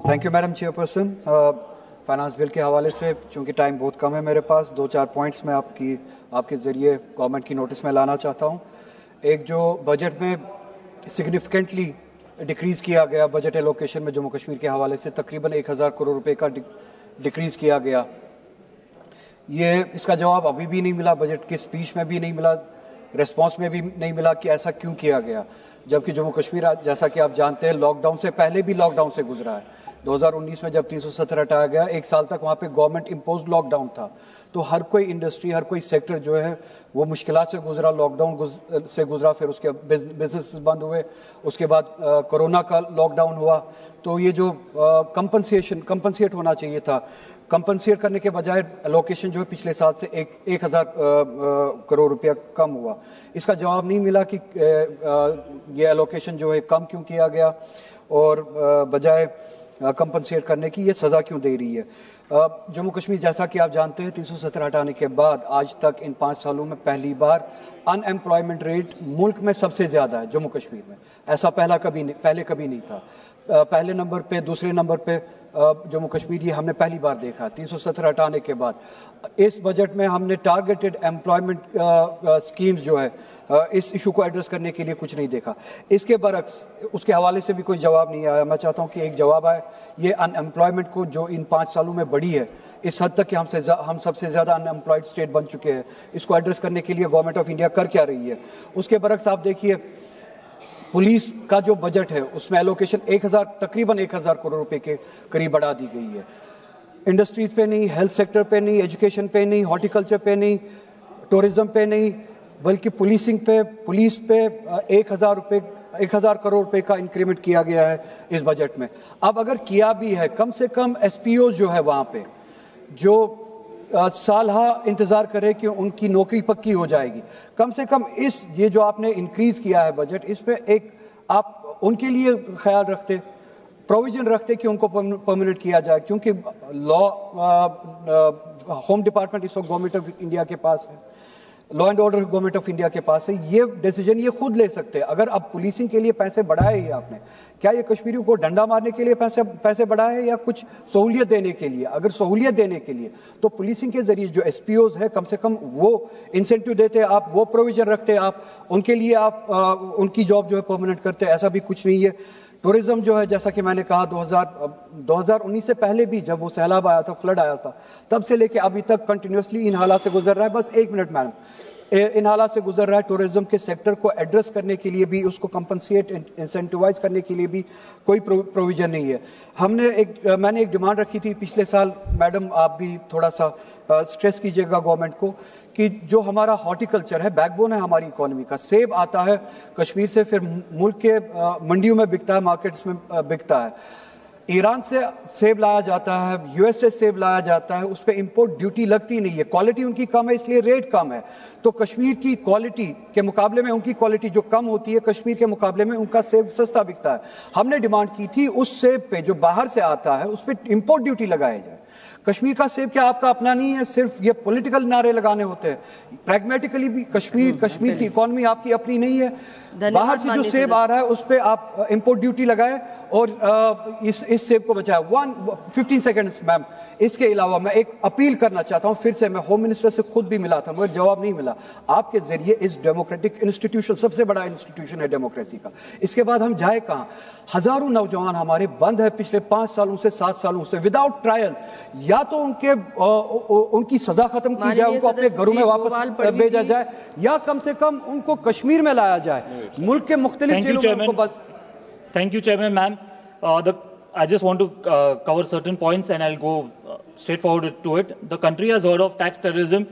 Thank you madam chairperson. Finance bill के हवाले से चूंकि टाइम बहुत कम है मेरे पास, 2-4 पॉइंट्स मैं आपके जरिए गवर्नमेंट की नोटिस में लाना चाहता हूँ। एक जो बजट में सिग्निफिकेंटली डिक्रीज किया गया बजट एलोकेशन में जम्मू कश्मीर के हवाले से तकरीबन 1000 करोड़ रुपए का डिक्रीज किया गया, ये इसका जवाब अभी भी नहीं मिला, बजट की स्पीच में भी नहीं मिला, रेस्पॉन्स में भी नहीं मिला कि ऐसा क्यों किया गया, जबकि जम्मू कश्मीर जैसा कि आप जानते हैं लॉकडाउन से पहले भी लॉकडाउन से गुजरा है। 2019 में जब 370 हटाया गया, एक साल तक वहां पे गवर्नमेंट इम्पोज्ड लॉकडाउन था, तो हर कोई इंडस्ट्री, हर कोई सेक्टर जो है वो मुश्किलात से गुजरा, लॉकडाउन से गुजरा, फिर उसके बिजनेस बंद हुए, उसके बाद कोरोना का लॉकडाउन हुआ। तो ये जो कंपनसेट होना चाहिए था, कंपनसेट करने के बजाय एलोकेशन जो है पिछले साल से 1000 करोड़ रुपया कम हुआ। इसका जवाब नहीं मिला कि ये एलोकेशन जो है कम क्यों किया गया और बजाय कंपनसेट करने की ये सजा क्यों दे रही है। जम्मू कश्मीर जैसा कि आप जानते हैं 370 हटाने के बाद आज तक इन 5 सालों में पहली बार अनएम्प्लॉयमेंट रेट मुल्क में सबसे ज्यादा है जम्मू कश्मीर में, ऐसा पहले कभी नहीं था। पहले नंबर पे, दूसरे नंबर पे जम्मू कश्मीर ये हमने पहली बार देखा 370 हटाने के बाद। इस बजट में हमने टारगेटेड एम्प्लॉयमेंट स्कीम्स जो है इस इशू को एड्रेस करने के लिए कुछ नहीं देखा। इसके बरक्स उसके हवाले से भी कोई जवाब नहीं आया। मैं चाहता हूं कि एक जवाब आए, ये अनएम्प्लॉयमेंट को जो इन 5 सालों में बढ़ी है इस हद तक कि हम सबसे ज्यादा अनएम्प्लॉयड स्टेट बन चुके हैं, इसको एड्रेस करने के लिए गवर्नमेंट ऑफ इंडिया कर क्या रही है। उसके बरक्स आप देखिए पुलिस का जो बजट है उसमें एलोकेशन तकरीबन 1000 करोड़ रुपए के करीब बढ़ा दी गई है। इंडस्ट्रीज पे नहीं, हेल्थ सेक्टर पे नहीं, एजुकेशन पे नहीं, हॉर्टिकल्चर पे नहीं, टूरिज्म पे नहीं, बल्कि पुलिस पे 1000 करोड़ रुपए का इंक्रीमेंट किया गया है इस बजट में। अब अगर किया भी है, कम से कम एसपीओ जो है वहां पे जो सालहा इंतजार करे कि उनकी नौकरी पक्की हो जाएगी, कम से कम ये जो आपने इंक्रीज किया है बजट, इस पे एक आप उनके लिए ख्याल रखते, प्रोविजन रखते कि उनको परमानेंट किया जाए, क्योंकि लॉ होम डिपार्टमेंट इस वक्त गवर्नमेंट ऑफ इंडिया के पास है, law and order government of India के पास है, ये डिसीजन ये खुद ले सकते हैं। अगर अब पुलिसिंग के लिए पैसे बढ़ाए ही आपने, क्या ये कश्मीरियों को डंडा मारने के लिए पैसे बढ़ाए या कुछ सहूलियत देने के लिए? अगर सहूलियत देने के लिए तो पुलिसिंग के जरिए जो एसपीओज है कम से कम वो इंसेंटिव देते, आप वो प्रोविजन रखते, आप उनके लिए आप उनकी जॉब जो है परमानेंट करते, ऐसा भी कुछ नहीं है। टूरिज्म जो है जैसा कि मैंने कहा 2019 से पहले भी जब वो सैलाब आया था, फ्लड आया था, तब से लेके अभी तक कंटिन्यूसली इन हालात से गुजर रहा है। बस 1 मिनट मैडम, इन हालात से गुजर रहा है। टूरिज्म के सेक्टर को एड्रेस करने के लिए भी, उसको कंपनसेट इंसेंटिवाइज करने के लिए भी कोई प्रोविजन नहीं है। मैंने एक डिमांड रखी थी पिछले साल, मैडम आप भी थोड़ा सा स्ट्रेस कीजिएगा गवर्नमेंट को, कि जो हमारा हॉर्टिकल्चर है, बैकबोन है हमारी इकोनॉमी का, सेब आता है कश्मीर से, फिर मुल्क के मंडियों में बिकता है, मार्केट्स में बिकता है, ईरान से सेब लाया जाता है, यूएस से सेब लाया जाता है, उस पर इंपोर्ट ड्यूटी लगती नहीं है, क्वालिटी उनकी कम है इसलिए रेट कम है। तो कश्मीर की क्वालिटी के मुकाबले में उनकी क्वालिटी जो कम होती है, कश्मीर के मुकाबले में उनका सेब सस्ता बिकता है। हमने डिमांड की थी उस सेब पे जो बाहर से आता है उस पर इंपोर्ट ड्यूटी लगाई जाए। कश्मीर का सेब क्या आपका अपना नहीं है? सिर्फ ये पॉलिटिकल नारे लगाने होते हैं। प्रैग्मेटिकली भी कश्मीर की इकोनॉमी आपकी अपनी नहीं है। बाहर से जो सेब आ रहा है उस पे आप इंपोर्ट ड्यूटी लगाए और इस सेब को बचाए। 15 सेकंड्स मैम। इसके अलावा मैं एक अपील करना चाहता हूं, फिर से मैं होम मिनिस्टर से खुद भी मिला था मगर जवाब नहीं मिला। आपके जरिए इस डेमोक्रेटिक इंस्टीट्यूशन, सबसे बड़ा इंस्टीट्यूशन है डेमोक्रेसी का, इसके बाद हम जाए कहां? हजारों नौजवान हमारे बंद है पिछले 5 सालों से, 7 सालों से, विदाउट ट्रायल्स। या तो उनकी सजा खत्म की जाए, उनको अपने घरों में वापस भेजा जाए, या कम से कम उनको कश्मीर में लाया जाए। मुल्क के मुख्तलिफ जेलों में उनको। Thank you, Chairman, ma'am. I just want to cover certain points and I'll go straightforward to it. The country has heard of tax terrorism,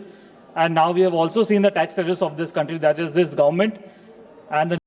and now we have also seen the tax terrorists of this country, that is this government. And the